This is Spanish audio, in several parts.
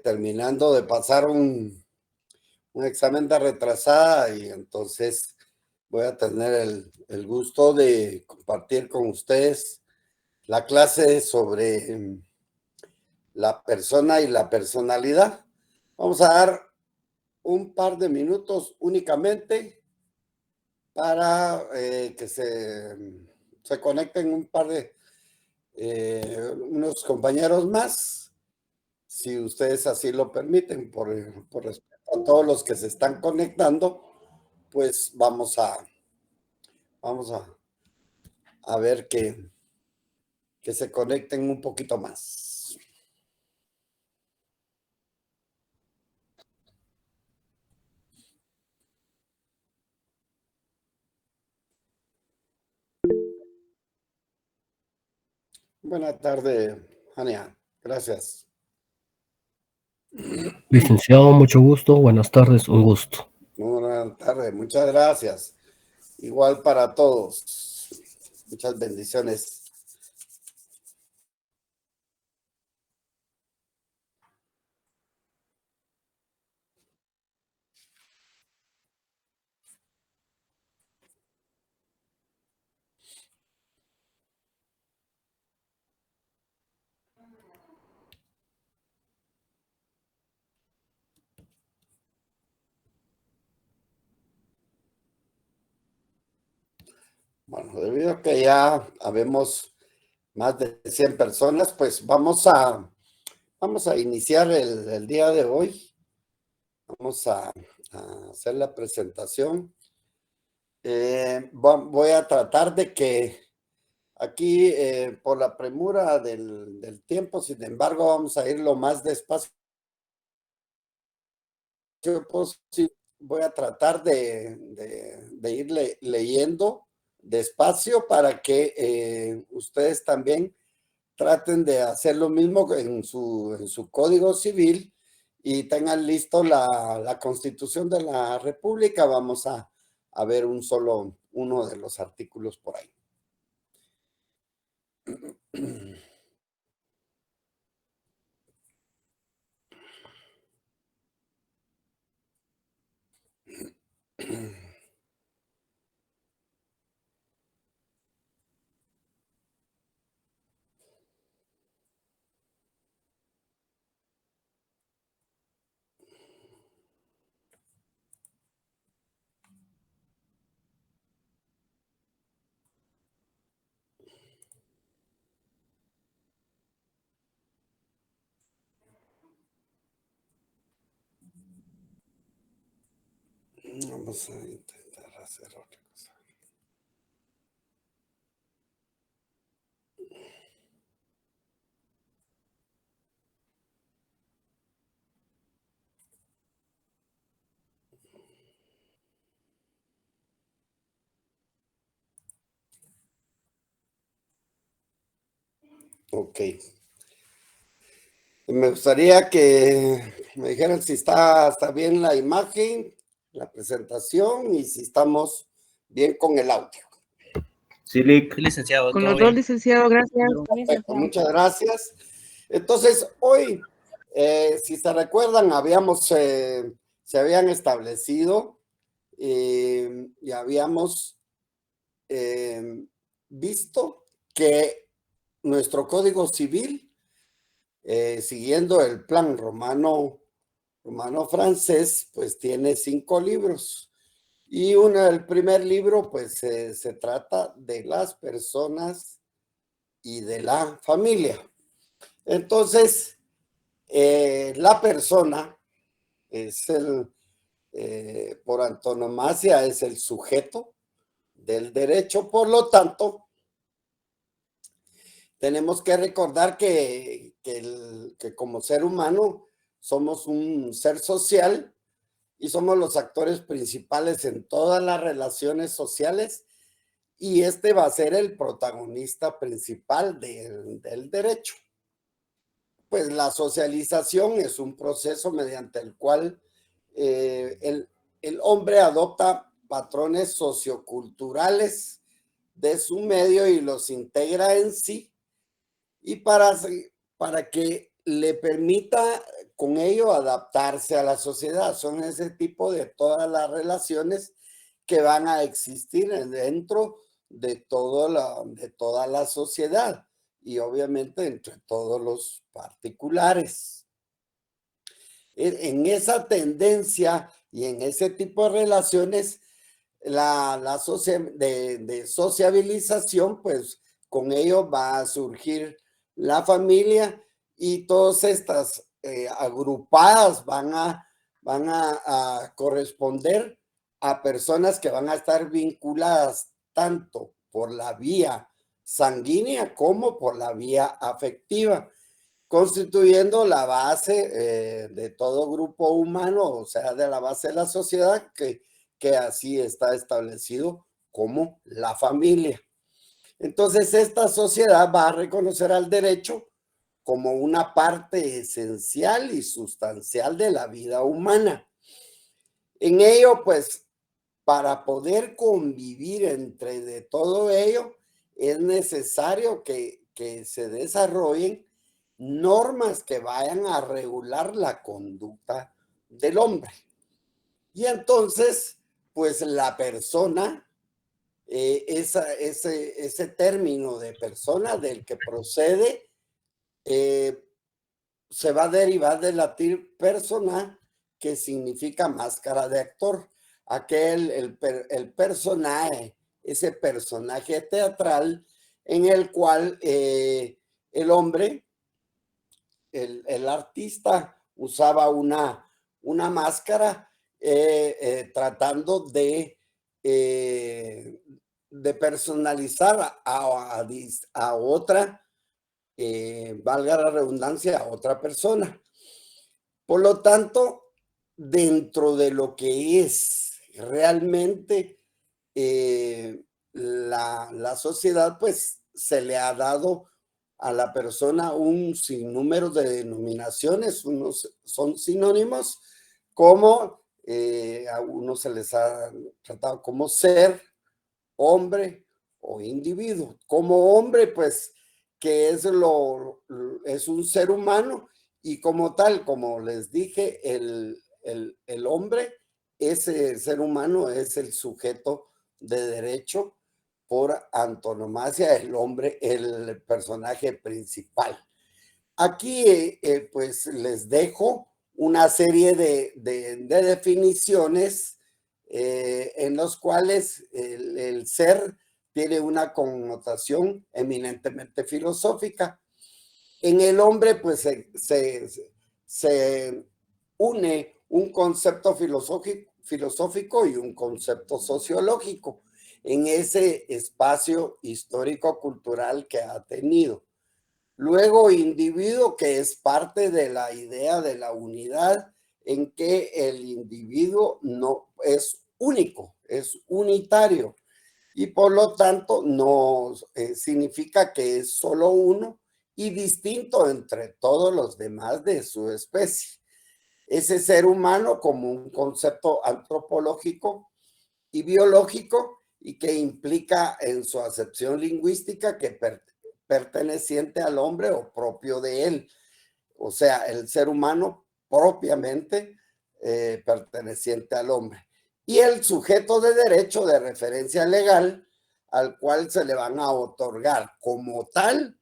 terminando de pasar un examen de retrasada y entonces voy a tener el gusto de compartir con ustedes la clase sobre la persona y la personalidad. Vamos a dar un par de minutos únicamente para que se conecten un par de unos compañeros más, si ustedes así lo permiten, por respeto a todos los que se están conectando, pues vamos a ver que se conecten un poquito más. Buenas tardes, Jania. Gracias. Licenciado, mucho gusto. Buenas tardes, un gusto. Buenas tardes, muchas gracias. Igual para todos. Muchas bendiciones. Bueno, debido a que ya habemos más de 100 personas, pues vamos a iniciar el día de hoy. Vamos a hacer la presentación. Voy a tratar de que aquí, por la premura del tiempo, sin embargo, vamos a ir lo más despacio posible. Voy a tratar de ir leyendo despacio para que ustedes también traten de hacer lo mismo en su código civil y tengan listo la Constitución de la República. Vamos a ver uno de los artículos por ahí. Vamos a intentar hacer otra cosa. Ok. Me gustaría que me dijeran si está bien la imagen, la presentación y si estamos bien con el audio. Sí, licenciado. Con los dos, licenciado, gracias. Perfecto, muchas gracias. Entonces, hoy, si se recuerdan, se habían establecido y habíamos visto que nuestro Código Civil, siguiendo el plan romano-francés, pues tiene 5 libros. Y el primer libro, pues se trata de las personas y de la familia. Entonces, la persona es por antonomasia, es el sujeto del derecho. Por lo tanto, tenemos que recordar que como ser humano somos un ser social y somos los actores principales en todas las relaciones sociales, y este va a ser el protagonista principal del derecho. Pues la socialización es un proceso mediante el cual el hombre adopta patrones socioculturales de su medio y los integra en sí, y para que le permita con ello adaptarse a la sociedad. Son ese tipo de todas las relaciones que van a existir dentro de toda la sociedad y obviamente entre todos los particulares. En esa tendencia y en ese tipo de relaciones, de sociabilización, pues con ello va a surgir la familia y todas estas agrupadas van a corresponder a personas que van a estar vinculadas tanto por la vía sanguínea como por la vía afectiva, constituyendo la base de todo grupo humano, o sea, de la base de la sociedad, que así está establecido como la familia. Entonces, esta sociedad va a reconocer al derecho como una parte esencial y sustancial de la vida humana. En ello, pues, para poder convivir entre de todo ello, es necesario que se desarrollen normas que vayan a regular la conducta del hombre. Y entonces, pues la persona, ese término de persona del que procede, se va a derivar del latín persona, que significa máscara de actor. El personaje, ese personaje teatral en el cual el hombre, el artista, usaba una máscara tratando de personalizar a otra, valga la redundancia, a otra persona. Por lo tanto, dentro de lo que es realmente la sociedad, pues se le ha dado a la persona un sinnúmero de denominaciones. Unos son sinónimos, como a unos se les ha tratado como ser, hombre o individuo. Como hombre, pues, que es un ser humano, y como tal, como les dije, el hombre, ese ser humano es el sujeto de derecho por antonomasia, el hombre, el personaje principal. Aquí, pues, les dejo una serie de definiciones en los cuales el ser tiene una connotación eminentemente filosófica. En el hombre, pues, se une un concepto filosófico y un concepto sociológico en ese espacio histórico-cultural que ha tenido. Luego, individuo, que es parte de la idea de la unidad, en que el individuo no es único, es unitario, y por lo tanto no significa que es solo uno y distinto entre todos los demás de su especie. Ese ser humano como un concepto antropológico y biológico, y que implica en su acepción lingüística que perteneciente al hombre o propio de él, o sea, el ser humano propiamente perteneciente al hombre. Y el sujeto de derecho de referencia legal, al cual se le van a otorgar como tal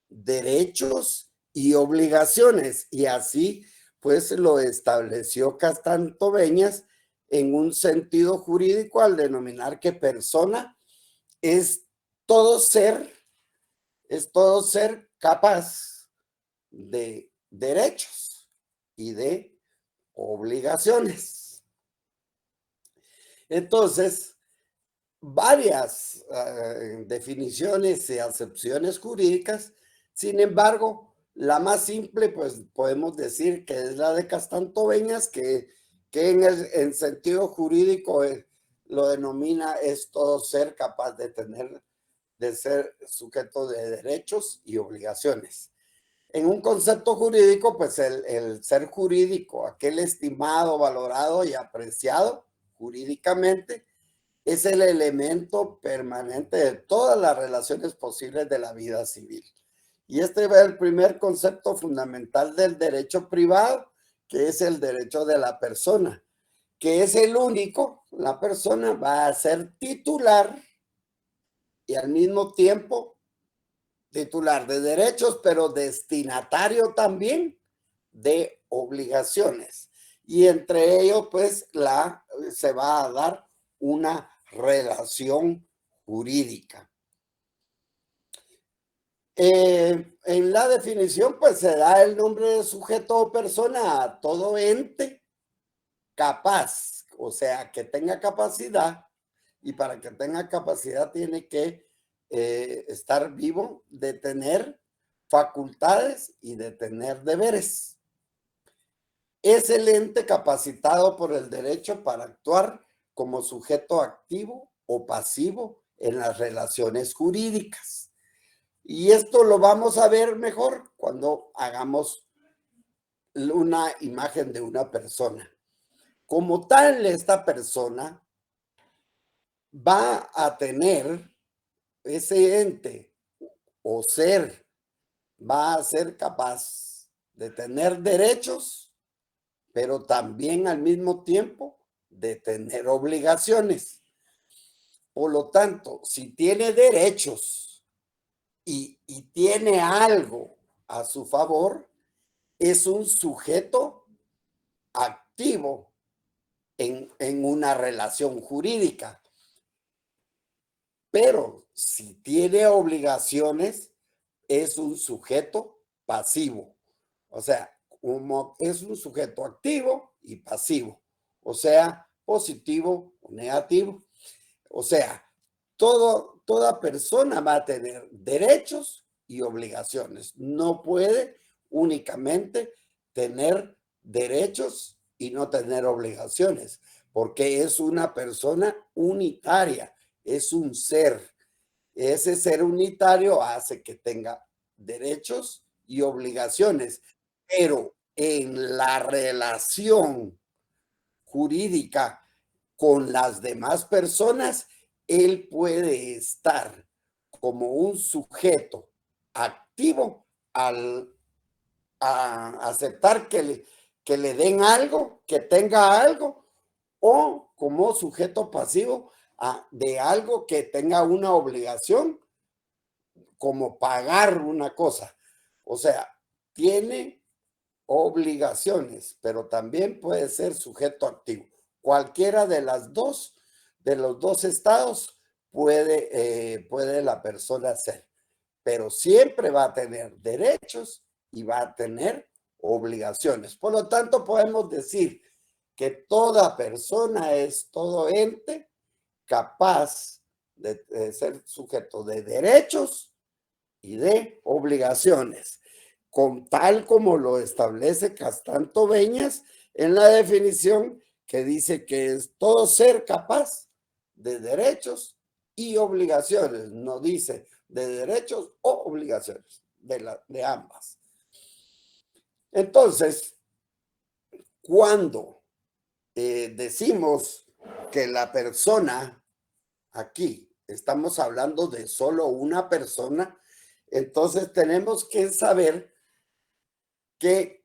derechos y obligaciones. Y así, pues, lo estableció Castantoveñas en un sentido jurídico al denominar que persona es todo ser capaz de derechos y de obligaciones. Entonces, varias definiciones y acepciones jurídicas. Sin embargo, la más simple, pues podemos decir que es la de Castantoveñas, que en sentido jurídico lo denomina es todo ser capaz de ser sujeto de derechos y obligaciones. En un concepto jurídico, pues el ser jurídico, aquel estimado, valorado y apreciado jurídicamente, es el elemento permanente de todas las relaciones posibles de la vida civil. Y este es el primer concepto fundamental del derecho privado, que es el derecho de la persona, que es el único. La persona va a ser titular y al mismo tiempo titular de derechos, pero destinatario también de obligaciones. Y entre ellos, pues, se va a dar una relación jurídica. En la definición, pues, se da el nombre de sujeto o persona a todo ente capaz, o sea, que tenga capacidad, y para que tenga capacidad tiene que estar vivo, de tener facultades y de tener deberes. Es el ente capacitado por el derecho para actuar como sujeto activo o pasivo en las relaciones jurídicas. Y esto lo vamos a ver mejor cuando hagamos una imagen de una persona. Como tal, esta persona va a tener, ese ente o ser, va a ser capaz de tener derechos, pero también al mismo tiempo de tener obligaciones. Por lo tanto, si tiene derechos y tiene algo a su favor, es un sujeto activo en una relación jurídica. Pero si tiene obligaciones, es un sujeto pasivo. O sea, es un sujeto activo y pasivo. O sea, positivo o negativo. O sea, toda persona va a tener derechos y obligaciones. No puede únicamente tener derechos y no tener obligaciones, porque es una persona unitaria, es un ser. Ese ser unitario hace que tenga derechos y obligaciones, pero en la relación jurídica con las demás personas, él puede estar como un sujeto activo al aceptar que le den algo, que tenga algo, o como sujeto pasivo de algo que tenga una obligación, como pagar una cosa. O sea, tiene obligaciones, pero también puede ser sujeto activo. Cualquiera de las dos, de los dos estados puede la persona ser, pero siempre va a tener derechos y va a tener obligaciones. Por lo tanto, podemos decir que toda persona es todo ente capaz de ser sujeto de derechos y de obligaciones, con tal como lo establece Castanto Beñas en la definición que dice que es todo ser capaz de derechos y obligaciones, no dice de derechos o obligaciones, de ambas. Entonces, cuando decimos que la persona, aquí estamos hablando de solo una persona, entonces tenemos que saber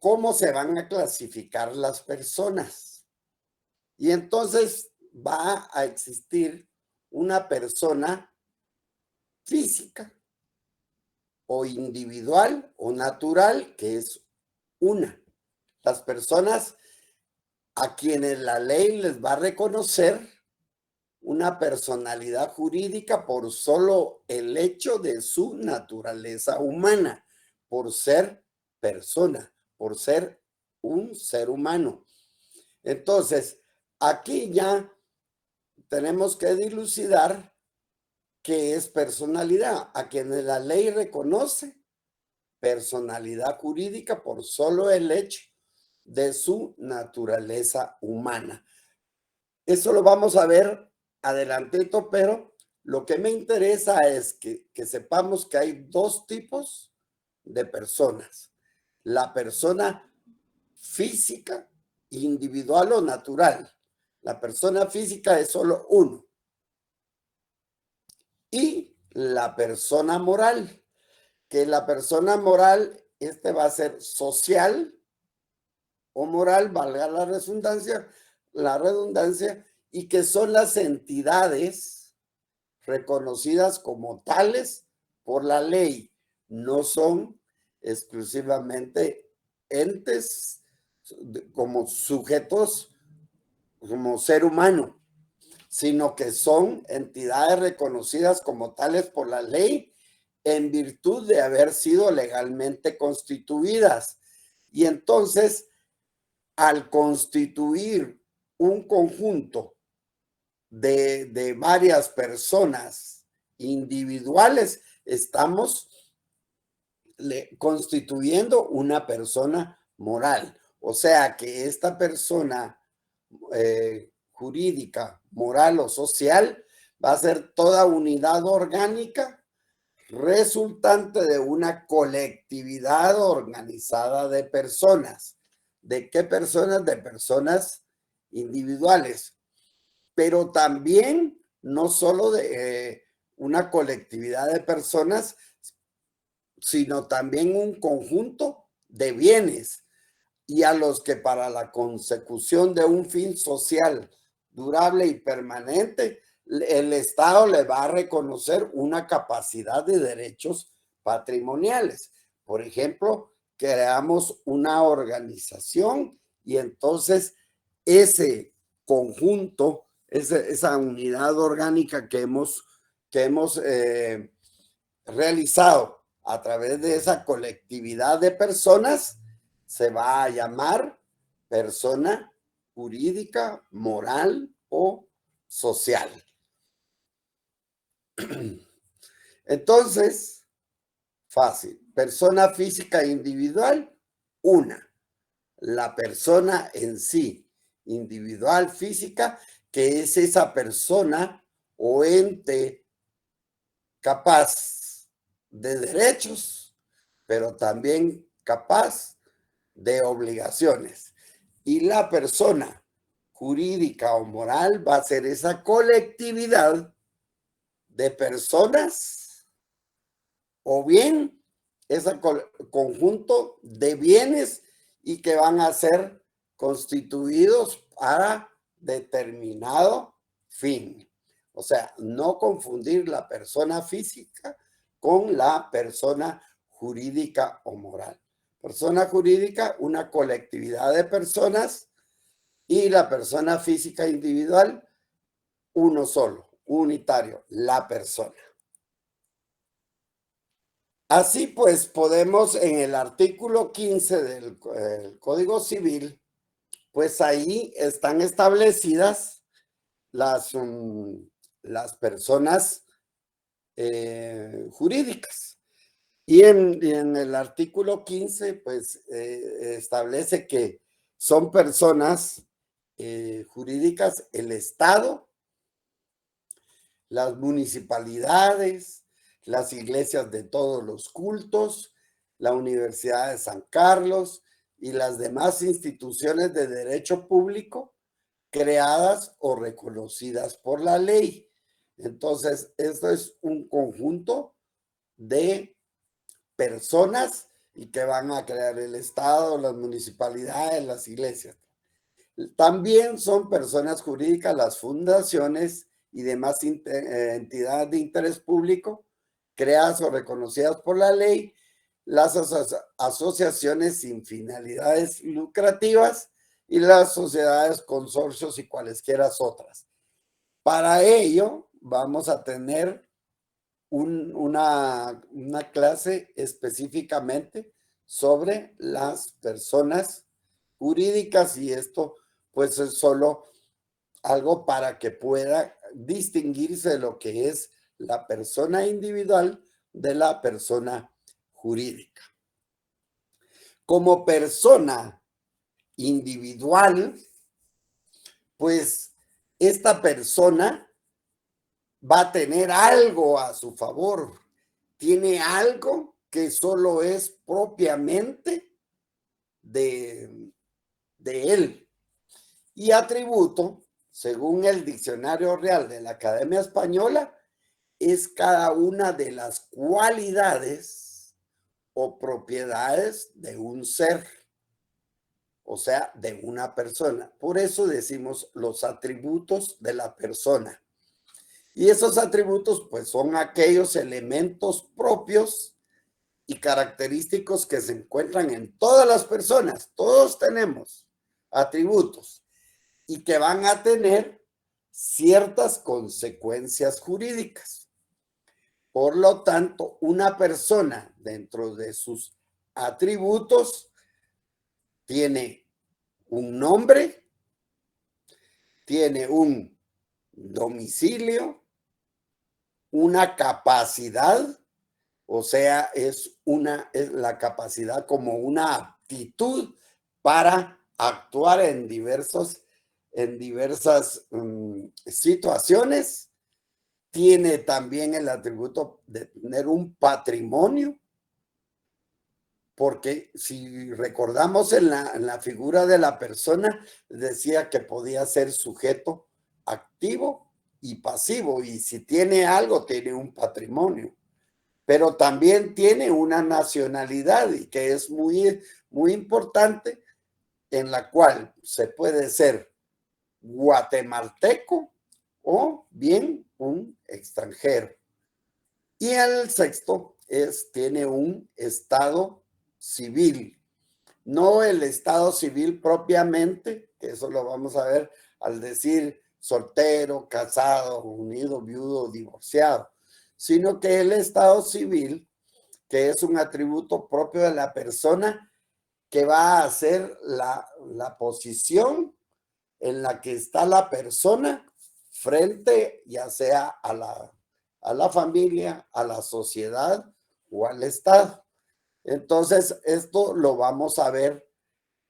cómo se van a clasificar las personas. Y entonces va a existir una persona física o individual o natural, que es una. Las personas a quienes la ley les va a reconocer una personalidad jurídica por solo el hecho de su naturaleza humana, por ser persona, por ser un ser humano. Entonces, aquí ya tenemos que dilucidar qué es personalidad, a quienes la ley reconoce personalidad jurídica por solo el hecho de su naturaleza humana. Eso lo vamos a ver adelantito, pero lo que me interesa es que sepamos que hay dos tipos de personas. La persona física, individual o natural. La persona física es solo uno. Y la persona moral, que la persona moral, va a ser social, o moral, valga la redundancia, y que son las entidades reconocidas como tales por la ley. No son exclusivamente entes como sujetos, como ser humano, sino que son entidades reconocidas como tales por la ley en virtud de haber sido legalmente constituidas. Y entonces, al constituir un conjunto de varias personas individuales, estamos constituyendo una persona moral. O sea que esta persona jurídica, moral o social va a ser toda unidad orgánica resultante de una colectividad organizada de personas. ¿De qué personas? De personas individuales, pero también no solo de una colectividad de personas, sino también un conjunto de bienes, y a los que para la consecución de un fin social durable y permanente, el Estado le va a reconocer una capacidad de derechos patrimoniales. Por ejemplo, creamos una organización y entonces ese conjunto, esa unidad orgánica que hemos realizado a través de esa colectividad de personas, se va a llamar persona jurídica, moral o social. Entonces, fácil. Persona física individual, una. La persona en sí, individual, física, que es esa persona o ente capaz de derechos, pero también capaz de obligaciones. Y la persona jurídica o moral va a ser esa colectividad de personas o bien ese conjunto de bienes y que van a ser constituidos para determinado fin. O sea, no confundir la persona física con la persona jurídica o moral. Persona jurídica, una colectividad de personas, y la persona física individual, uno solo, unitario, la persona. Así pues, podemos en el artículo 15 del Código Civil, pues ahí están establecidas las personas jurídicas. Y en el artículo 15, pues establece que son personas jurídicas el Estado, las municipalidades, las iglesias de todos los cultos, la Universidad de San Carlos y las demás instituciones de derecho público creadas o reconocidas por la ley. Entonces, esto es un conjunto de personas y que van a crear el Estado, las municipalidades, las iglesias. También son personas jurídicas las fundaciones y demás entidades de interés público creadas o reconocidas por la ley, las asociaciones sin finalidades lucrativas y las sociedades, consorcios y cualesquiera otras. Para ello vamos a tener una clase específicamente sobre las personas jurídicas, y esto pues es solo algo para que pueda distinguirse de lo que es la persona individual de la persona jurídica. Como persona individual, pues esta persona va a tener algo a su favor, tiene algo que solo es propiamente de él. Y atributo, según el Diccionario Real de la Academia Española, es cada una de las cualidades o propiedades de un ser. o sea, de una persona. Por eso decimos los atributos de la persona. Y esos atributos, pues, son aquellos elementos propios y característicos que se encuentran en todas las personas. Todos tenemos atributos y que van a tener ciertas consecuencias jurídicas. Por lo tanto, una persona dentro de sus atributos tiene un nombre, tiene un domicilio, una capacidad, o sea, es la capacidad como una aptitud para actuar en diversas situaciones. Tiene también el atributo de tener un patrimonio, porque si recordamos en la figura de la persona, decía que podía ser sujeto activo y pasivo, y si tiene algo, tiene un patrimonio, pero también tiene una nacionalidad, y que es muy, muy importante, en la cual se puede ser guatemalteco o bien un extranjero. Y el sexto tiene un estado civil, no el estado civil propiamente, que eso lo vamos a ver al decir soltero, casado, unido, viudo, divorciado, sino que el estado civil, que es un atributo propio de la persona, que va a ser la posición en la que está la persona frente ya sea a la familia, a la sociedad o al Estado. Entonces, esto lo vamos a ver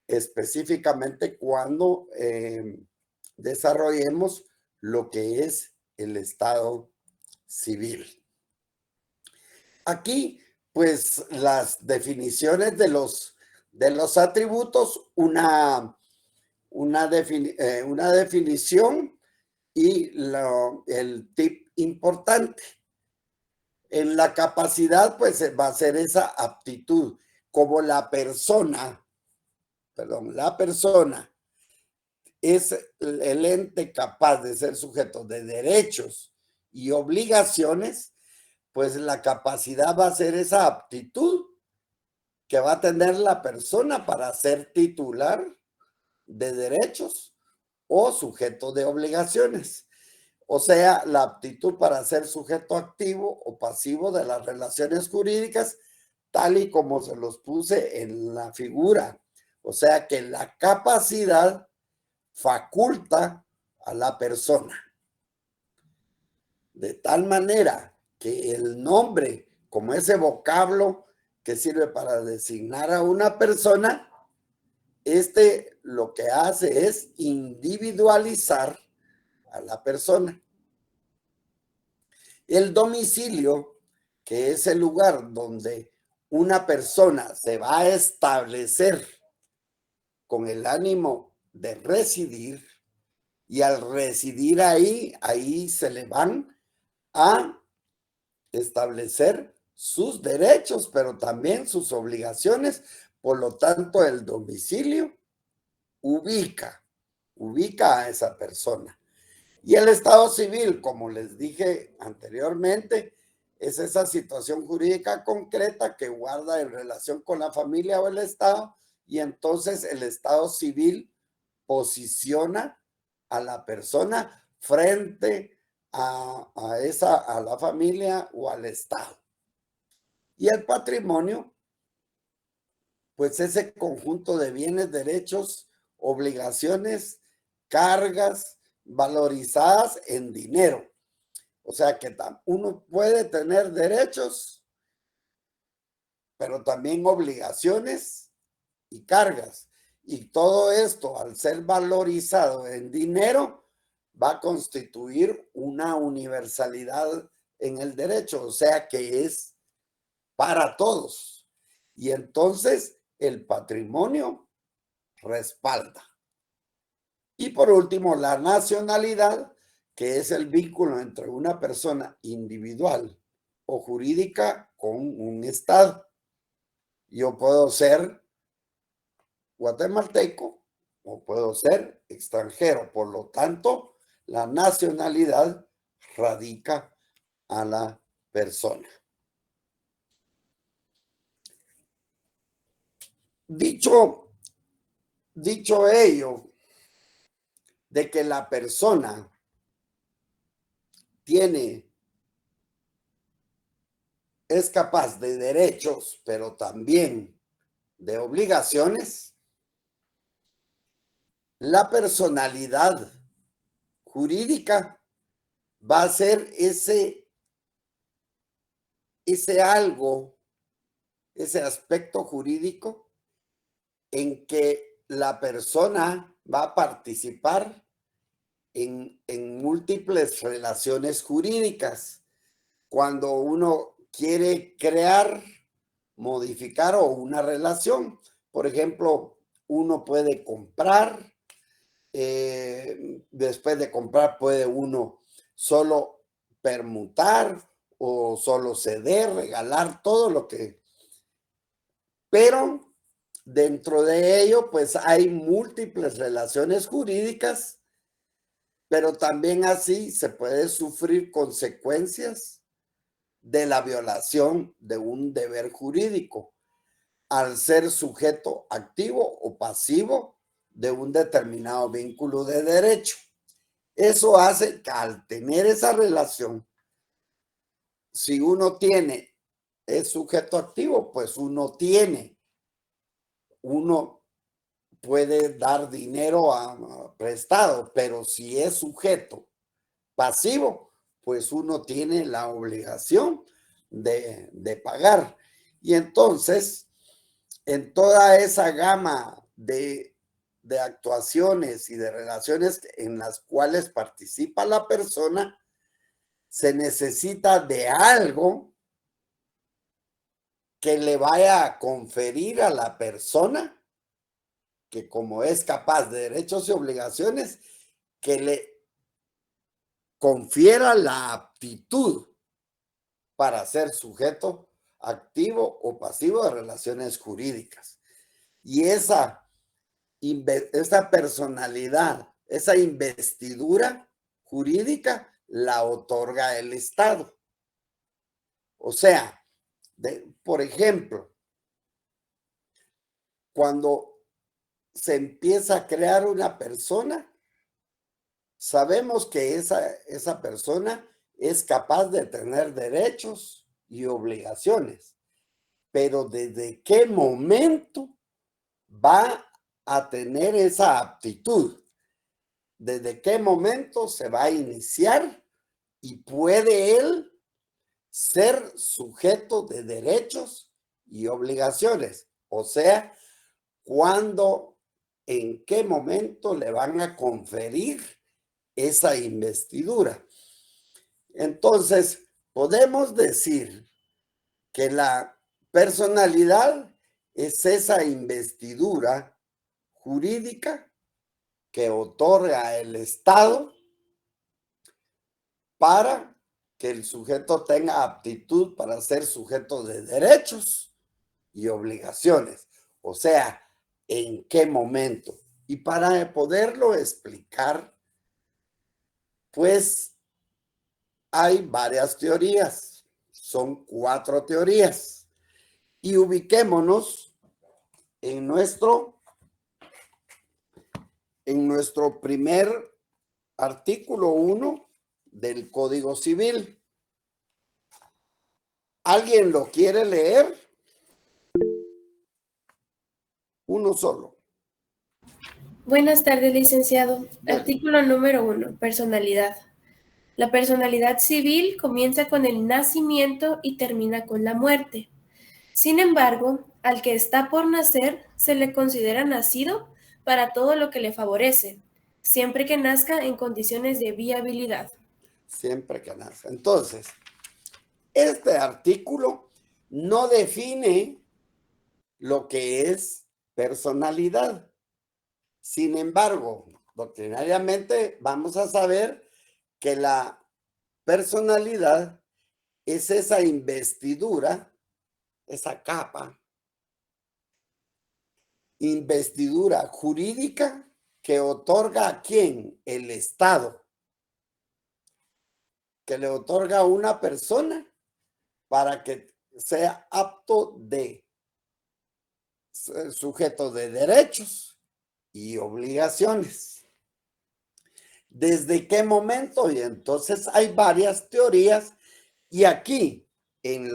específicamente cuando desarrollemos lo que es el Estado civil. Aquí, pues, las definiciones de los atributos, una definición y el tip importante. En la capacidad, pues va a ser esa aptitud, como la persona es el ente capaz de ser sujeto de derechos y obligaciones, pues la capacidad va a ser esa aptitud que va a tener la persona para ser titular de derechos o sujeto de obligaciones. O sea, la aptitud para ser sujeto activo o pasivo de las relaciones jurídicas, tal y como se los puse en la figura. O sea, que la capacidad faculta a la persona. De tal manera que el nombre, como ese vocablo que sirve para designar a una persona, lo que hace es individualizar a la persona. El domicilio, que es el lugar donde una persona se va a establecer con el ánimo de residir, y al residir ahí se le van a establecer sus derechos, pero también sus obligaciones. Por lo tanto, el domicilio ubica a esa persona. Y el estado civil, como les dije anteriormente, es esa situación jurídica concreta que guarda en relación con la familia o el Estado, y entonces el estado civil posiciona a la persona frente a la familia o al Estado. Y el patrimonio, pues ese conjunto de bienes, derechos, obligaciones, cargas valorizadas en dinero. O sea que uno puede tener derechos, pero también obligaciones y cargas. Y todo esto, al ser valorizado en dinero, va a constituir una universalidad en el derecho, o sea que es para todos. Y entonces el patrimonio respalda. Y por último, la nacionalidad, que es el vínculo entre una persona individual o jurídica con un Estado. Yo puedo ser guatemalteco o puedo ser extranjero. Por lo tanto, la nacionalidad radica a la persona. Dicho ello, de que la persona es capaz de derechos, pero también de obligaciones, la personalidad jurídica va a ser ese algo, ese aspecto jurídico en que la persona va a participar en múltiples relaciones jurídicas. Cuando uno quiere crear, modificar o una relación, por ejemplo, uno puede comprar, después de comprar puede uno solo permutar o solo ceder, regalar, todo lo que... Pero dentro de ello, pues hay múltiples relaciones jurídicas, pero también así se puede sufrir consecuencias de la violación de un deber jurídico al ser sujeto activo o pasivo de un determinado vínculo de derecho. Eso hace que al tener esa relación, si uno es sujeto activo, pues uno puede dar dinero prestado, pero si es sujeto pasivo, pues uno tiene la obligación de pagar. Y entonces, en toda esa gama de actuaciones y de relaciones en las cuales participa la persona, se necesita de algo que le vaya a conferir a la persona, que como es capaz de derechos y obligaciones, que le confiera la aptitud para ser sujeto activo o pasivo de relaciones jurídicas. Y esa personalidad, esa investidura jurídica la otorga el Estado. O sea, por ejemplo, cuando se empieza a crear una persona, sabemos que esa persona es capaz de tener derechos y obligaciones, pero ¿desde qué momento va a tener esa aptitud? ¿Desde qué momento se va a iniciar y puede él ser sujeto de derechos y obligaciones? O sea, ¿cuándo, en qué momento le van a conferir esa investidura? Entonces, podemos decir que la personalidad es esa investidura jurídica que otorga el Estado para que el sujeto tenga aptitud para ser sujeto de derechos y obligaciones. O sea, ¿en qué momento? Y para poderlo explicar, pues hay varias teorías. Son 4 teorías. Y ubiquémonos en nuestro primer artículo 1 del Código Civil. ¿Alguien lo quiere leer? Uno solo. Buenas tardes, licenciado. Bueno. Artículo número 1. Personalidad. La personalidad civil comienza con el nacimiento y termina con la muerte. Sin embargo, al que está por nacer se le considera nacido para todo lo que le favorece, siempre que nazca en condiciones de viabilidad. Siempre que nazca. Entonces, este artículo no define lo que es personalidad. Sin embargo, doctrinariamente vamos a saber que la personalidad es esa investidura, esa capa investidura jurídica que otorga a quién, el Estado, que le otorga a una persona para que sea apto de sujeto de derechos y obligaciones. ¿Desde qué momento? Y entonces hay varias teorías, y aquí en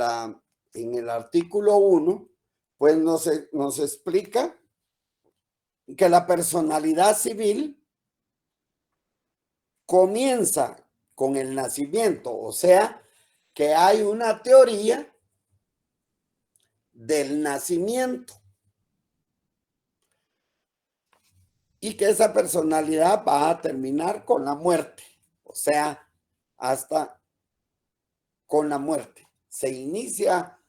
el artículo 1, pues nos explica que la personalidad civil comienza con el nacimiento, o sea, que hay una teoría del nacimiento y que esa personalidad va a terminar con la muerte, o sea, hasta con la muerte. Se inicia,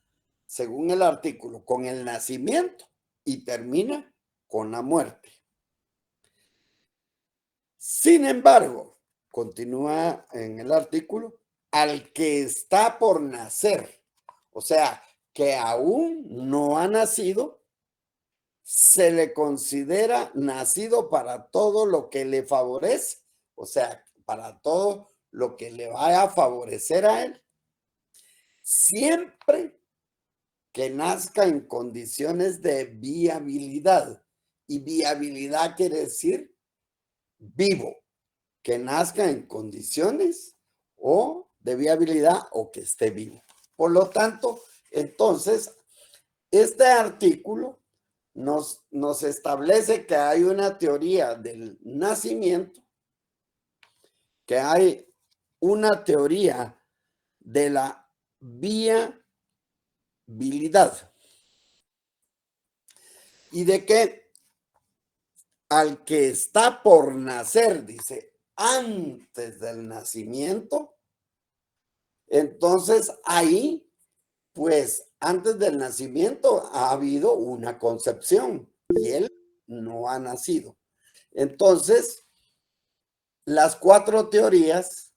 según el artículo, con el nacimiento y termina con la muerte. Sin embargo, continúa en el artículo, al que está por nacer, o sea, que aún no ha nacido, se le considera nacido para todo lo que le favorece, o sea, para todo lo que le vaya a favorecer a él, siempre que nazca en condiciones de viabilidad. Y viabilidad quiere decir vivo, que nazca en condiciones o de viabilidad o que esté vivo. Por lo tanto, entonces, este artículo nos establece que hay una teoría del nacimiento, que hay una teoría de la viabilidad y de que al que está por nacer, dice, antes del nacimiento, entonces ahí, pues antes del nacimiento ha habido una concepción y él no ha nacido. Entonces, las 4 teorías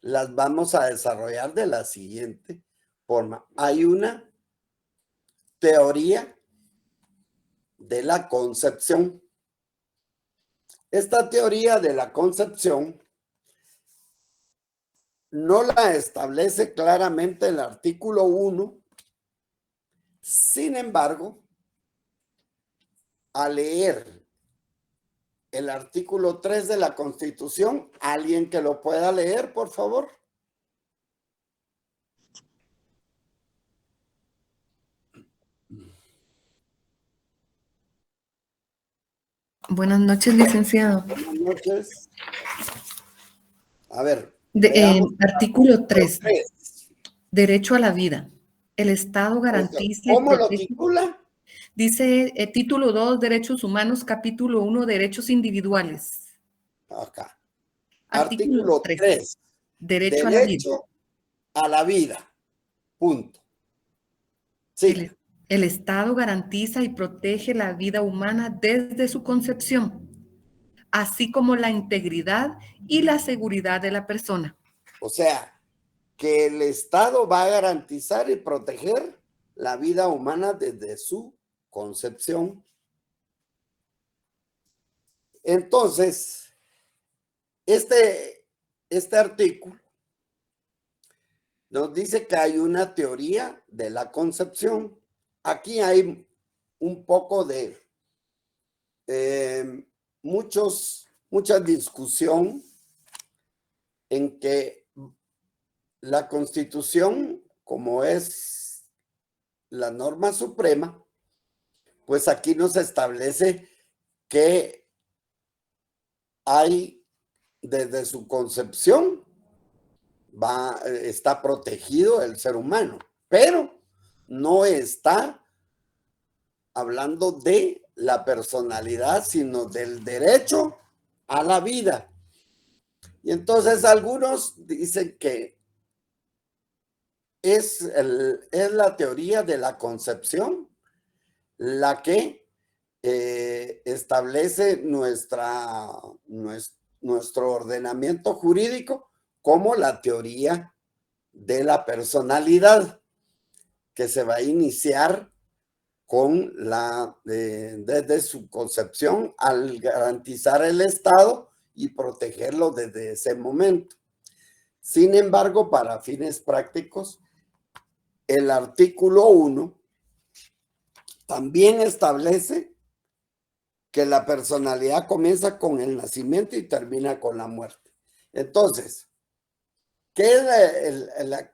las vamos a desarrollar de la siguiente forma. Hay una teoría de la concepción. Esta teoría de la concepción no la establece claramente el artículo 1. Sin embargo, al leer el artículo 3 de la Constitución, ¿alguien que lo pueda leer, por favor? Buenas noches, licenciado. Buenas noches. A ver, veamos Artículo 3, 3. derecho a la vida. El Estado garantiza y ¿Cómo lo protege. titula? Dice título 2, Derechos Humanos, capítulo 1, Derechos Individuales. Acá. Artículo 3, derecho a la vida. Derecho a la vida. Punto. Sí. El Estado garantiza y protege la vida humana desde su concepción, así como la integridad y la seguridad de la persona. O sea, que el Estado va a garantizar y proteger la vida humana desde su concepción. Entonces, este artículo nos dice que hay una teoría de la concepción. Aquí hay un poco de mucha discusión en que la Constitución, como es la norma suprema, pues aquí nos establece que hay desde su concepción está protegido el ser humano, pero no está hablando de la personalidad, sino del derecho a la vida. Y entonces algunos dicen que es la teoría de la concepción la que establece nuestro ordenamiento jurídico como la teoría de la personalidad, que se va a iniciar desde su concepción al garantizar el Estado y protegerlo desde ese momento. Sin embargo, para fines prácticos, el artículo 1 también establece que la personalidad comienza con el nacimiento y termina con la muerte. Entonces, ¿qué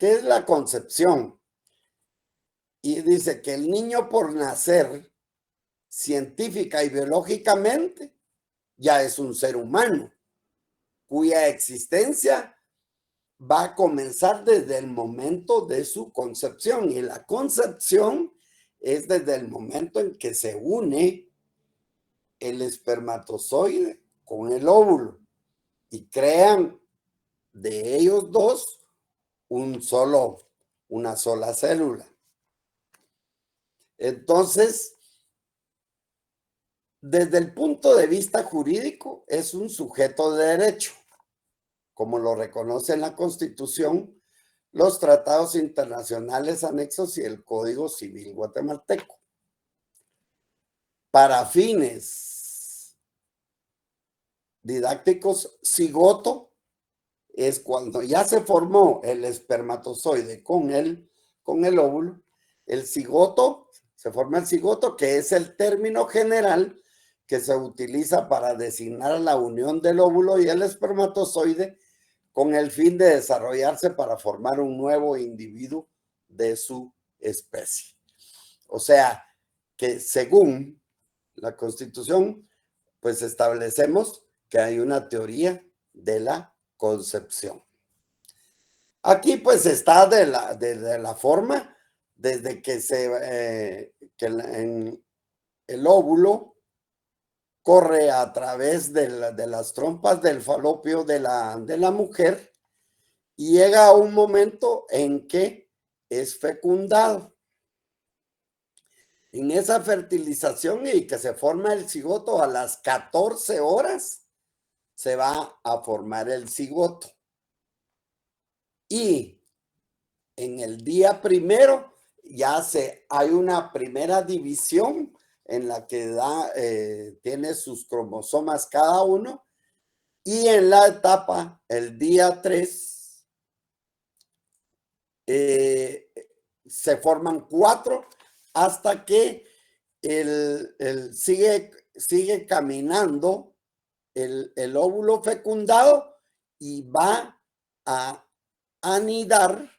es la concepción? Y dice que el niño por nacer, científica y biológicamente, ya es un ser humano, cuya existencia va a comenzar desde el momento de su concepción. Y la concepción es desde el momento en que se une el espermatozoide con el óvulo y crean de ellos dos una sola célula. Entonces, desde el punto de vista jurídico, es un sujeto de derecho, como lo reconoce en la Constitución, los tratados internacionales anexos y el Código Civil guatemalteco. Para fines didácticos, cigoto es cuando ya se formó el espermatozoide con el óvulo. El cigoto, se forma el cigoto, que es el término general que se utiliza para designar la unión del óvulo y el espermatozoide con el fin de desarrollarse para formar un nuevo individuo de su especie. O sea, que según la Constitución, pues establecemos que hay una teoría de la concepción. Aquí pues está de la forma, desde que el óvulo corre a través de las trompas del falopio de la mujer y llega a un momento en que es fecundado. En esa fertilización y que se forma el cigoto, a las 14 horas se va a formar el cigoto. Y en el día primero ya hay una primera división en la que tiene sus cromosomas cada uno, y en la etapa, el día 3, se forman 4 hasta que sigue caminando el óvulo fecundado y va a anidar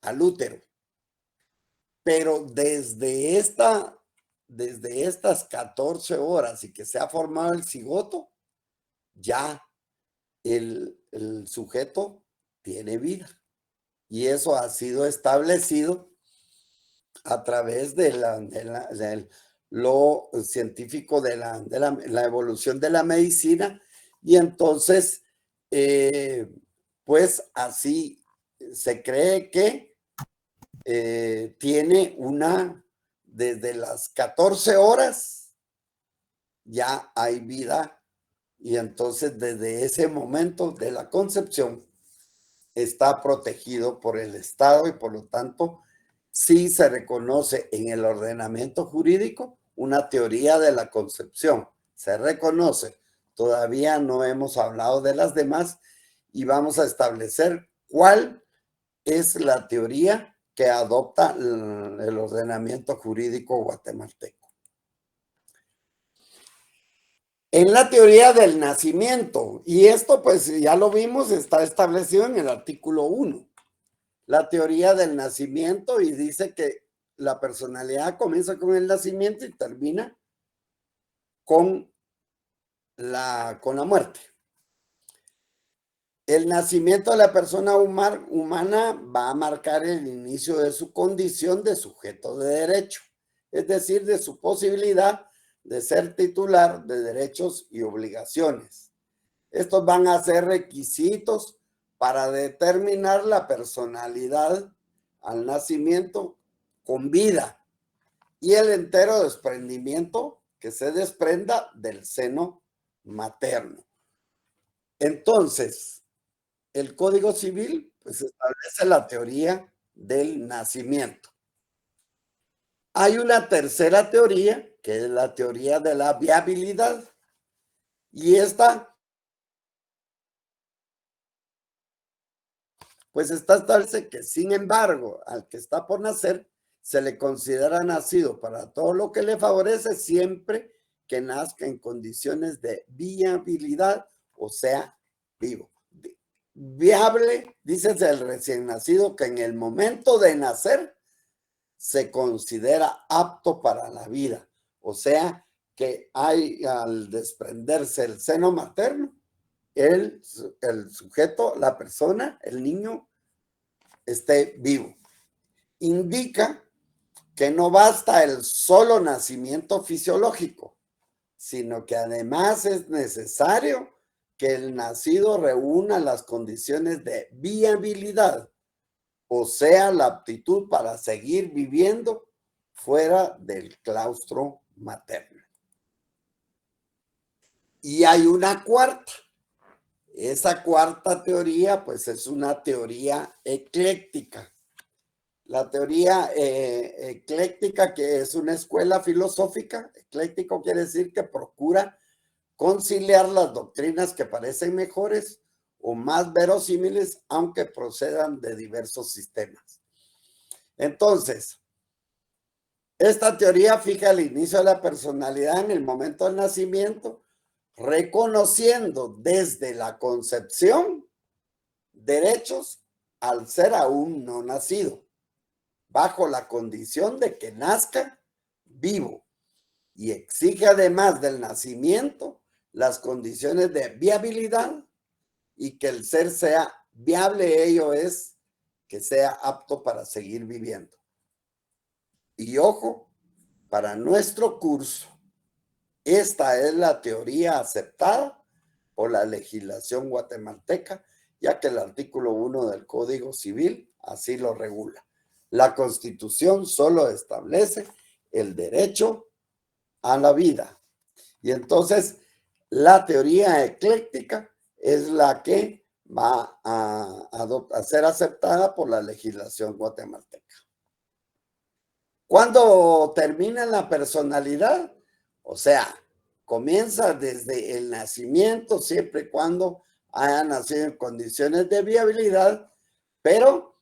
al útero. Pero desde estas 14 horas y que se ha formado el cigoto, ya el sujeto tiene vida. Y eso ha sido establecido a través de lo científico de la evolución de la medicina. Y entonces, pues así se cree que tiene desde las 14 horas ya hay vida, y entonces desde ese momento de la concepción está protegido por el Estado, y por lo tanto sí se reconoce en el ordenamiento jurídico una teoría de la concepción. Se reconoce. Todavía no hemos hablado de las demás y vamos a establecer cuál es la teoría que adopta el ordenamiento jurídico guatemalteco. En la teoría del nacimiento, y esto pues ya lo vimos, está establecido en el artículo 1, la teoría del nacimiento, y dice que la personalidad comienza con el nacimiento y termina con la muerte. El nacimiento de la persona humana va a marcar el inicio de su condición de sujeto de derecho, es decir, de su posibilidad de ser titular de derechos y obligaciones. Estos van a ser requisitos para determinar la personalidad al nacimiento con vida y el entero desprendimiento que se desprenda del seno materno. Entonces, el Código Civil pues establece la teoría del nacimiento. Hay una tercera teoría, que es la teoría de la viabilidad. Y esta, pues establece que, sin embargo, al que está por nacer, se le considera nacido para todo lo que le favorece siempre que nazca en condiciones de viabilidad, o sea, vivo. Viable, dice el recién nacido, que en el momento de nacer se considera apto para la vida. O sea, que hay, al desprenderse el seno materno, el sujeto, la persona, el niño, esté vivo. Indica que no basta el solo nacimiento fisiológico, sino que además es necesario que el nacido reúna las condiciones de viabilidad, o sea, la aptitud para seguir viviendo fuera del claustro materno. Y hay una cuarta. Esa cuarta teoría, pues es una teoría ecléctica. La teoría ecléctica, que es una escuela filosófica, ecléctico quiere decir que procura conciliar las doctrinas que parecen mejores o más verosímiles, aunque procedan de diversos sistemas. Entonces, esta teoría fija el inicio de la personalidad en el momento del nacimiento, reconociendo desde la concepción derechos al ser aún no nacido, bajo la condición de que nazca vivo, y exige además del nacimiento las condiciones de viabilidad y que el ser sea viable, ello es que sea apto para seguir viviendo. Y ojo, para nuestro curso, esta es la teoría aceptada por la legislación guatemalteca, ya que el artículo 1 del Código Civil así lo regula. La Constitución solo establece el derecho a la vida. Y entonces, la teoría ecléctica es la que va a ser aceptada por la legislación guatemalteca. ¿Cuándo termina la personalidad? O sea, comienza desde el nacimiento, siempre y cuando haya nacido en condiciones de viabilidad, pero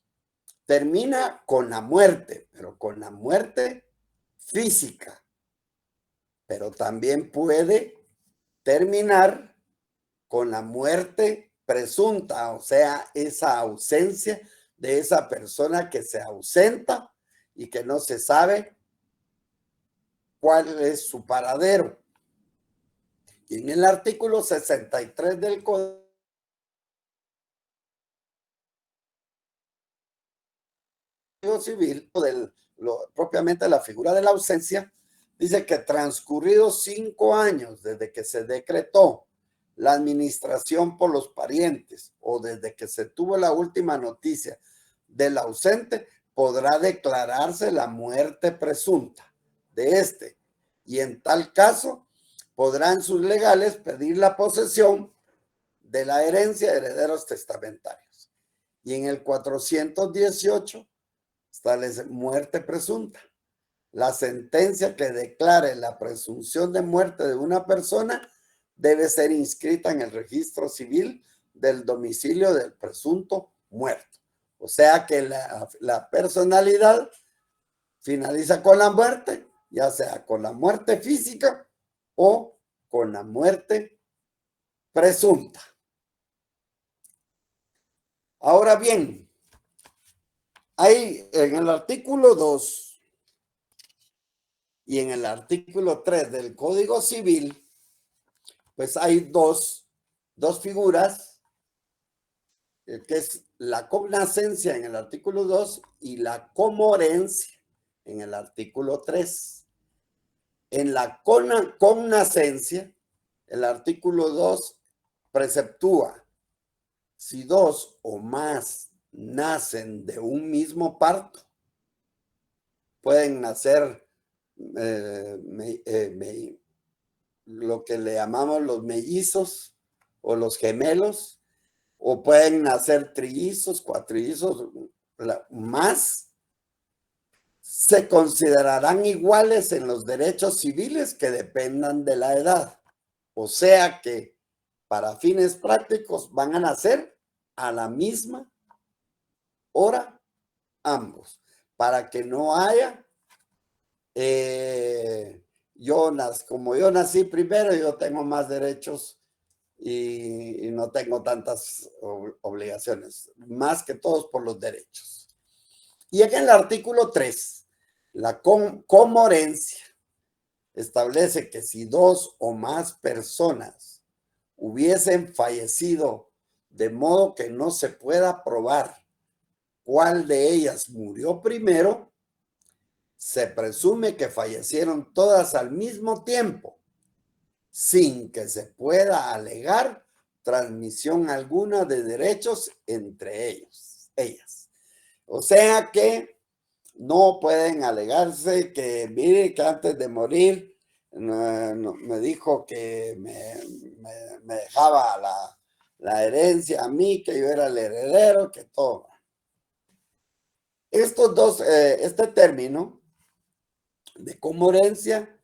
termina con la muerte, pero con la muerte física. Pero también puede terminar con la muerte presunta, o sea, esa ausencia de esa persona que se ausenta y que no se sabe cuál es su paradero. Y en el artículo 63 del Código Civil, propiamente la figura de la ausencia, dice que transcurridos 5 años desde que se decretó la administración por los parientes o desde que se tuvo la última noticia del ausente, podrá declararse la muerte presunta de este, y en tal caso podrán sus legales pedir la posesión de la herencia de herederos testamentarios. Y en el 418 establece muerte presunta. La sentencia que declare la presunción de muerte de una persona debe ser inscrita en el registro civil del domicilio del presunto muerto. O sea que la personalidad finaliza con la muerte, ya sea con la muerte física o con la muerte presunta. Ahora bien, hay en el artículo 2 y en el artículo 3 del Código Civil, pues hay dos figuras, que es la cognoscencia en el artículo 2 y la comorencia en el artículo 3. En la cognoscencia, el artículo 2 preceptúa: si 2 o más nacen de un mismo parto, pueden nacer lo que le llamamos los mellizos o los gemelos, o pueden nacer trillizos, cuatrillizos, más. se considerarán iguales en los derechos civiles que dependan de la edad. O sea que para fines prácticos van a nacer a la misma hora ambos, para que no haya, como yo nací primero, yo tengo más derechos y no tengo tantas obligaciones, más que todos por los derechos. Y en el artículo 3, la comorencia establece que si dos o más personas hubiesen fallecido de modo que no se pueda probar cuál de ellas murió primero, se presume que fallecieron todas al mismo tiempo, sin que se pueda alegar transmisión alguna de derechos entre ellas. O sea que no pueden alegarse que, mire, que antes de morir me dijo que me dejaba la herencia a mí, que yo era el heredero, que todo. Este término de comorencia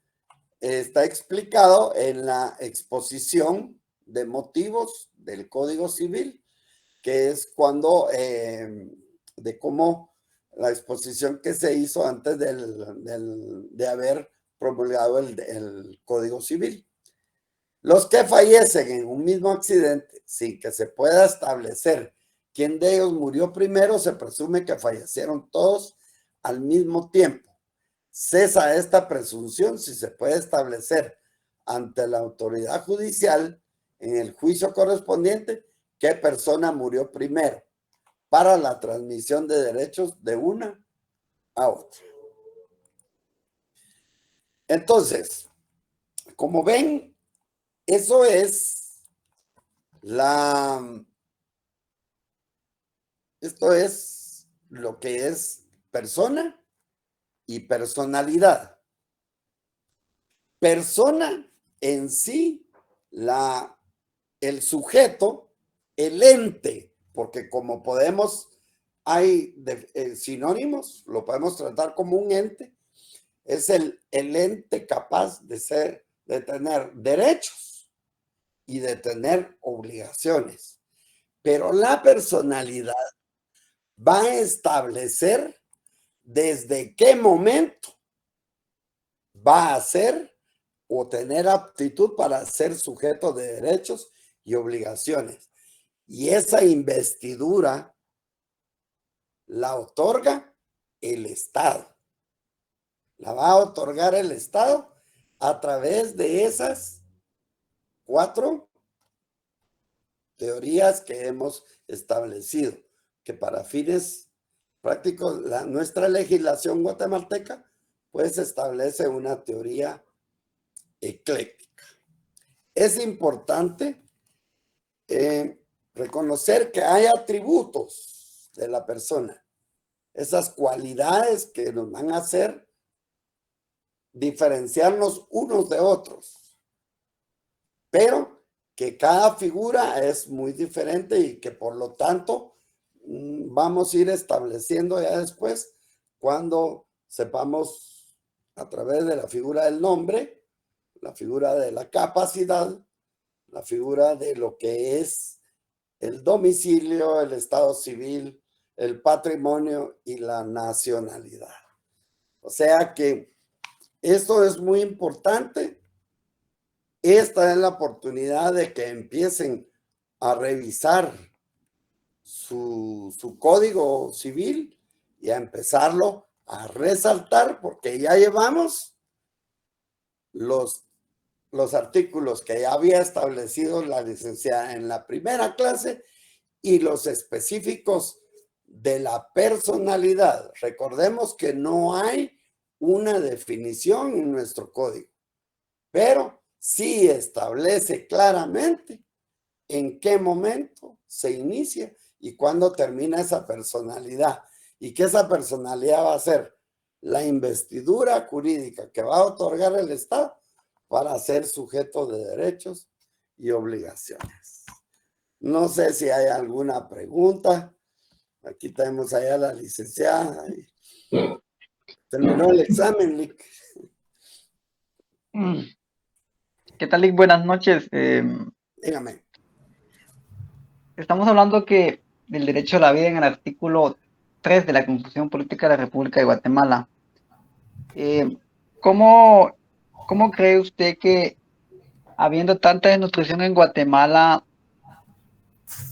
está explicado en la exposición de motivos del Código Civil, que es cuando, de cómo la exposición que se hizo antes de haber promulgado el Código Civil. Los que fallecen en un mismo accidente sin que se pueda establecer quién de ellos murió primero, se presume que fallecieron todos al mismo tiempo. Cesa esta presunción si se puede establecer ante la autoridad judicial en el juicio correspondiente qué persona murió primero para la transmisión de derechos de una a otra. Entonces, como ven, eso es esto es lo que es persona y personalidad. Persona en sí, el sujeto, el ente, porque como hay sinónimos, lo podemos tratar como un ente, es el ente capaz de tener derechos y de tener obligaciones. Pero la personalidad va a establecer desde qué momento va a ser o tener aptitud para ser sujeto de derechos y obligaciones. Y esa investidura la otorga el Estado. La va a otorgar el Estado a través de esas 4 teorías que hemos establecido, que para fines prácticos, nuestra legislación guatemalteca pues establece una teoría ecléctica. Es importante reconocer que hay atributos de la persona, esas cualidades que nos van a hacer diferenciarnos unos de otros, pero que cada figura es muy diferente y que por lo tanto vamos a ir estableciendo ya después cuando sepamos a través de la figura del nombre, la figura de la capacidad, la figura de lo que es el domicilio, el estado civil, el patrimonio y la nacionalidad. O sea que esto es muy importante. Esta es la oportunidad de que empiecen a revisar su código civil y a empezarlo a resaltar, porque ya llevamos los artículos que ya había establecido la licenciada en la primera clase y los específicos de la personalidad. Recordemos que no hay una definición en nuestro código, pero sí establece claramente en qué momento se inicia y cuándo termina esa personalidad, y que esa personalidad va a ser la investidura jurídica que va a otorgar el Estado para ser sujeto de derechos y obligaciones. No sé si hay alguna pregunta. Aquí tenemos allá a la licenciada. Terminó el examen, Lick. ¿Qué tal, Lick? Buenas noches. Dígame. Estamos hablando del derecho a la vida en el artículo 3 de la Constitución Política de la República de Guatemala. ¿Cómo cree usted que, habiendo tanta desnutrición en Guatemala,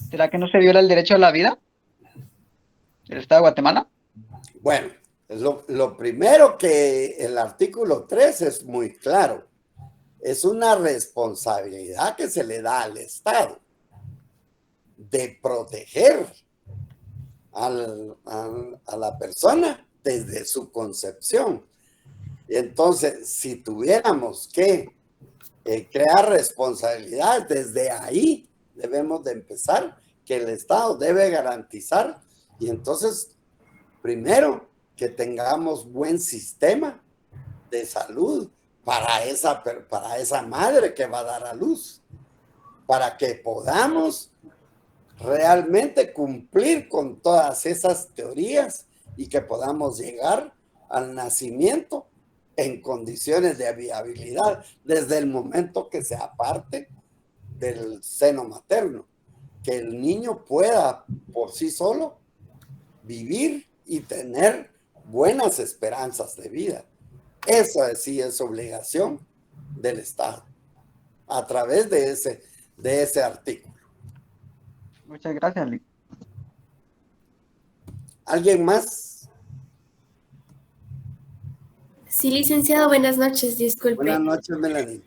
será que no se viola el derecho a la vida del Estado de Guatemala? Bueno, lo primero que el artículo 3 es muy claro. Es una responsabilidad que se le da al Estado de proteger a la persona desde su concepción. Y entonces, si tuviéramos que crear responsabilidades, desde ahí debemos de empezar, que el Estado debe garantizar, y entonces, primero, que tengamos buen sistema de salud para esa madre que va a dar a luz, para que podamos realmente cumplir con todas esas teorías y que podamos llegar al nacimiento en condiciones de viabilidad desde el momento que sea parte del seno materno, que el niño pueda por sí solo vivir y tener buenas esperanzas de vida. Eso sí es obligación del Estado a través de ese artículo. Muchas gracias, Lick. ¿Alguien más? Sí, licenciado, buenas noches, disculpe. Buenas noches, Melanie.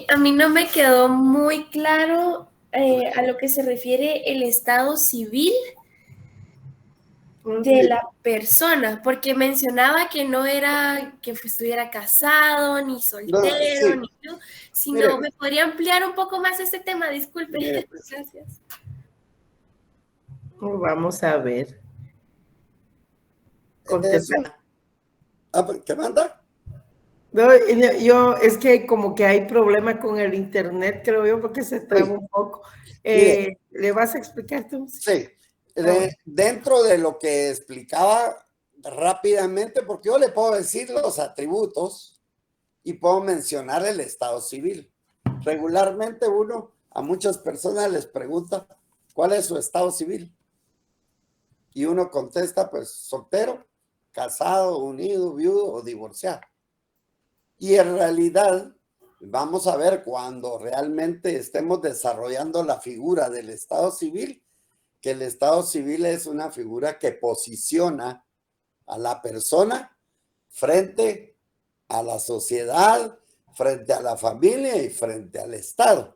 A mí no me quedó muy claro a lo que se refiere el estado civil de la persona, porque mencionaba que no era que estuviera casado, ni soltero, ni tú, sino me podría ampliar un poco más este tema, disculpe. Gracias. Vamos a ver. ¿Qué manda? No, yo, es que como que hay problema con el internet, creo yo, porque se traba un poco. ¿Le vas a explicar tú? Sí. Dentro de lo que explicaba rápidamente, porque yo le puedo decir los atributos y puedo mencionar el estado civil. Regularmente a muchas personas les pregunta ¿cuál es su estado civil? Y uno contesta pues soltero, casado, unido, viudo o divorciado. Y en realidad vamos a ver cuando realmente estemos desarrollando la figura del estado civil, que el estado civil es una figura que posiciona a la persona frente a la sociedad, frente a la familia y frente al Estado.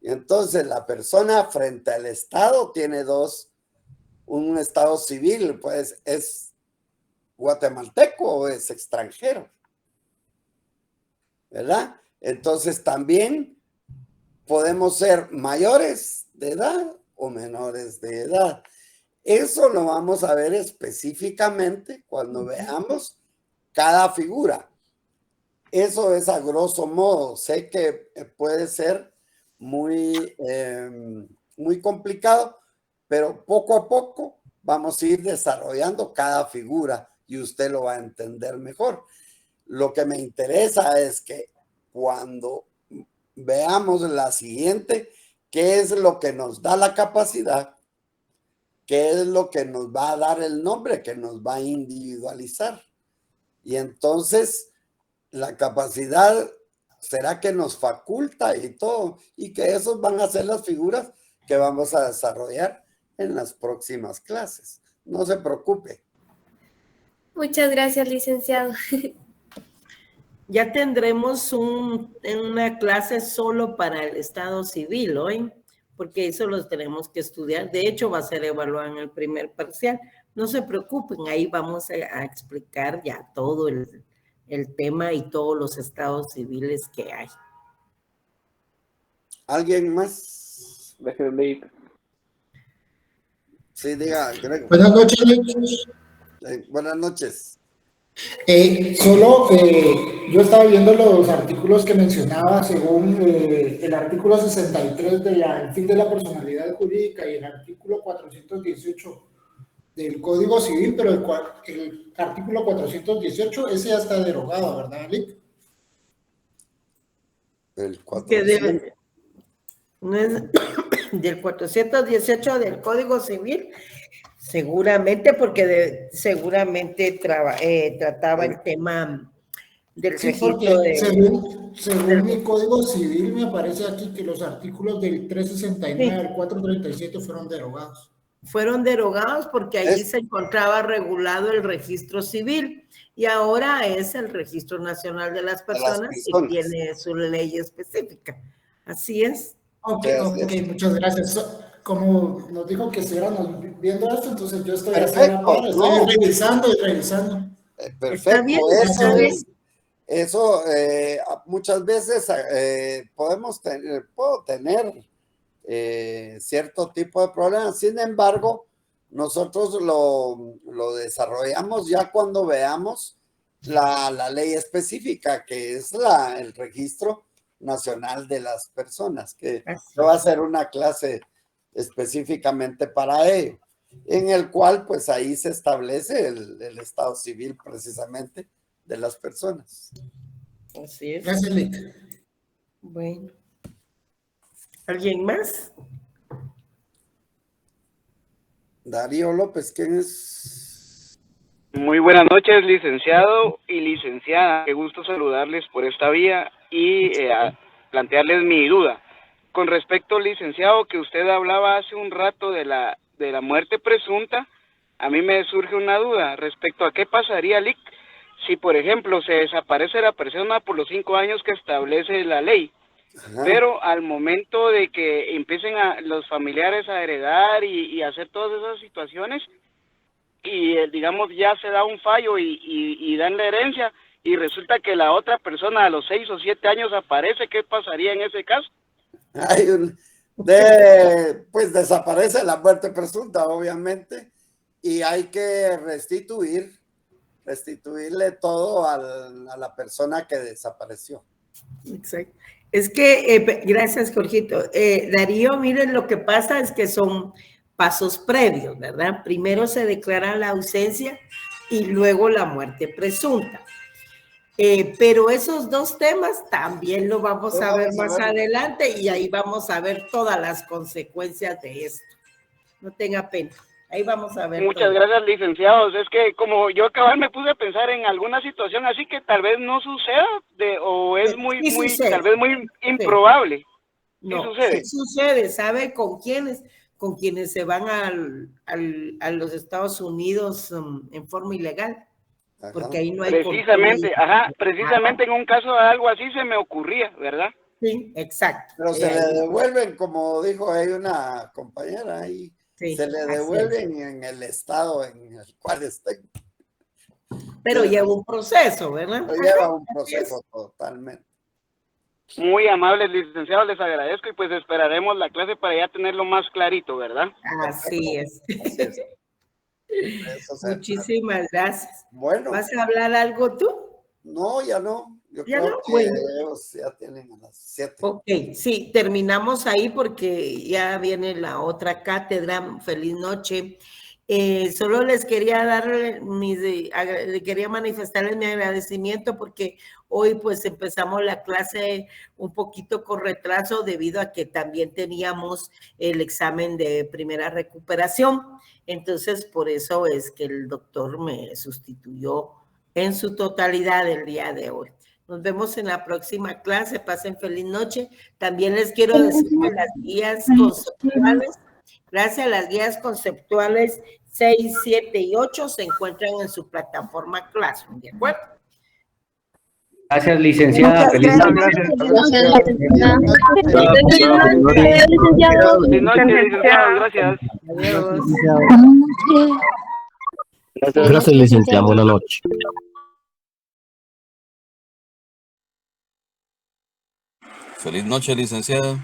Y entonces la persona frente al Estado tiene un estado civil, pues es guatemalteco o es extranjero, ¿verdad? Entonces también podemos ser mayores de edad o menores de edad. Eso lo vamos a ver específicamente cuando veamos cada figura. Eso es a grosso modo. Sé que puede ser muy complicado, pero poco a poco vamos a ir desarrollando cada figura y usted lo va a entender mejor. Lo que me interesa es que cuando veamos la siguiente, ¿qué es lo que nos da la capacidad? ¿Qué es lo que nos va a dar el nombre? Que nos va a individualizar. Y entonces, la capacidad será que nos faculta y todo, y que esos van a ser las figuras que vamos a desarrollar en las próximas clases. No se preocupe. Muchas gracias, licenciado. Ya tendremos una clase solo para el estado civil hoy, porque eso lo tenemos que estudiar. De hecho, va a ser evaluado en el primer parcial. No se preocupen, ahí vamos a explicar ya todo el tema y todos los estados civiles que hay. ¿Alguien más? Sí, diga, Grego. Buenas noches. Buenas noches. Yo estaba viendo los artículos que mencionaba según el artículo 63 del fin de la personalidad jurídica y el artículo 418 del Código Civil, pero el artículo 418, ese ya está derogado, ¿verdad, Lick? El Que 400. no es del 418 del Código Civil, seguramente, porque seguramente trataba el tema del Sí, registro porque de... según mi Código Civil me aparece aquí que los artículos del 369 al 437 fueron derogados. Fueron derogados porque allí se encontraba regulado el registro civil y ahora es el Registro Nacional de las Personas que tiene su ley específica. Así es. Ok, muchas gracias. Como nos dijo que estuviéramos viendo esto, entonces yo estoy perfecto, estoy revisando y revisando. Perfecto, está bien. Eso muchas veces puedo tener cierto tipo de problemas. Sin embargo, nosotros lo desarrollamos ya cuando veamos la ley específica, que es el Registro Nacional de las Personas, que va a ser una clase específicamente para ello, en el cual pues ahí se establece el estado civil precisamente de las personas. Así es. Gracias, Lick. Bueno. ¿Alguien más? Darío López, ¿quién es? Muy buenas noches, licenciado y licenciada. Qué gusto saludarles por esta vía y plantearles mi duda. Con respecto, licenciado, que usted hablaba hace un rato de la muerte presunta, a mí me surge una duda respecto a qué pasaría, Lick, si, por ejemplo, se desaparece la persona por los 5 años que establece la ley. Ajá. Pero al momento de que empiecen los familiares a heredar y hacer todas esas situaciones, y digamos ya se da un fallo y dan la herencia, y resulta que la otra persona a los 6 o 7 años aparece, ¿qué pasaría en ese caso? Pues desaparece la muerte presunta, obviamente, y hay que restituirle todo a la persona que desapareció. Exacto. Es que, gracias, Jorgito. Darío, miren, lo que pasa es que son pasos previos, ¿verdad? Primero se declara la ausencia y luego la muerte presunta. Pero esos dos temas también lo vamos a ver más adelante y ahí vamos a ver todas las consecuencias de esto. No tenga pena. Ahí vamos a ver. Muchas gracias, licenciados. Es que como yo me puse a pensar en alguna situación así que tal vez no suceda o es tal vez muy improbable. No, sí sucede. ¿Sabe con quiénes? Con quienes se van a los Estados Unidos en forma ilegal. Ajá. Porque ahí no hay precisamente en un caso de algo así se me ocurría, ¿verdad? Sí, exacto. Pero se le devuelven, como dijo ahí una compañera ahí. Sí, se le devuelven en el estado en el cual estén. Pero lleva un proceso, ¿verdad? Lleva un proceso totalmente. Muy amables, licenciados, les agradezco y pues esperaremos la clase para ya tenerlo más clarito, ¿verdad? Así es. Muchísimas gracias. Bueno. ¿Vas a hablar algo tú? No, ya no. Yo ¿Ya creo no? que Bueno. ellos ya tienen a las 7. Ok, sí, terminamos ahí porque ya viene la otra cátedra. Feliz noche. Solo les quería quería manifestarles mi agradecimiento porque hoy pues empezamos la clase un poquito con retraso debido a que también teníamos el examen de primera recuperación. Entonces, por eso es que el doctor me sustituyó en su totalidad el día de hoy. Nos vemos en la próxima clase. Pasen feliz noche. También les quiero decir que las guías conceptuales, gracias a las guías conceptuales 6, 7 y 8 se encuentran en su plataforma Classroom, ¿de acuerdo? Gracias, licenciada. Feliz noche. Feliz noche, licenciado. Gracias. Adiós. Gracias, licenciada. Buenas noches. Feliz noche, licenciado.